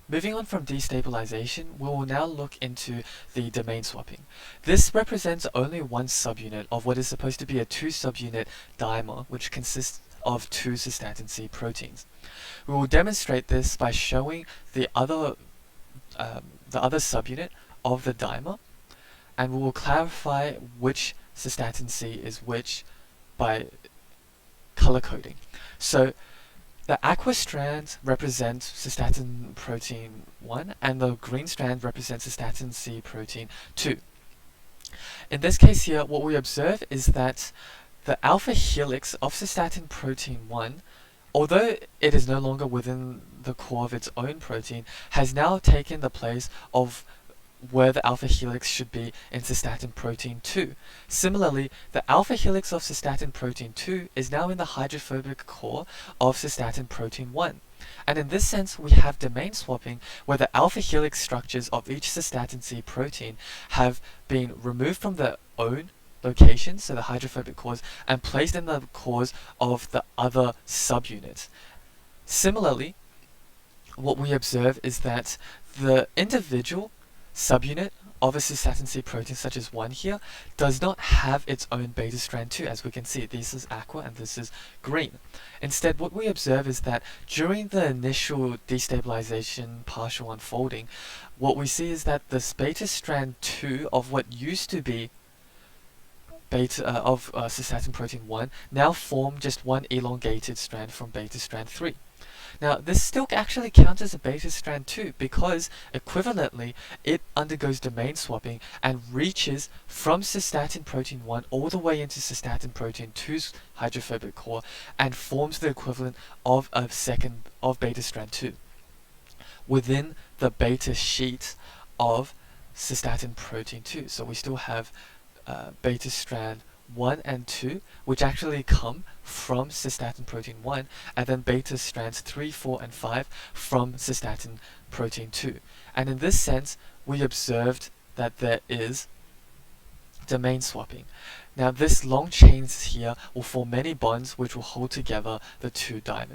Moving on from destabilization, we will now look into the domain swapping. This represents only one subunit of what is supposed to be a two-subunit dimer, which consists of two cystatin C proteins. We will demonstrate this by showing the other subunit of the dimer, and we will clarify which cystatin C is which by color coding. So the aqua strand represents cystatin protein 1, and the green strand represents cystatin C protein 2. In this case here, what we observe is that the alpha helix of cystatin protein 1, although it is no longer within the core of its own protein, has now taken the place of where the alpha helix should be in cystatin protein 2. Similarly, the alpha helix of cystatin protein 2 is now in the hydrophobic core of cystatin protein 1. And in this sense, we have domain swapping where the alpha helix structures of each cystatin C protein have been removed from their own location, so the hydrophobic cores, and placed in the cores of the other subunits. Similarly, what we observe is that the individual subunit of a cystatin C protein, such as 1 here, does not have its own beta strand 2. As we can see, this is aqua and this is green. Instead, what we observe is that during the initial destabilization partial unfolding, what we see is that this beta strand 2 of what used to be cystatin protein 1 now form just one elongated strand from beta strand 3. Now, this still actually counts as a beta strand 2 because, equivalently, it undergoes domain swapping and reaches from cystatin protein 1 all the way into cystatin protein 2's hydrophobic core and forms the equivalent of a second of beta strand 2 within the beta sheet of cystatin protein 2. So we still have beta strand 1 and 2, which actually come from cystatin protein 1, and then beta strands 3, 4, and 5 from cystatin protein 2. And in this sense, we observed that there is domain swapping. Now, this long chains here will form many bonds which will hold together the two dimers.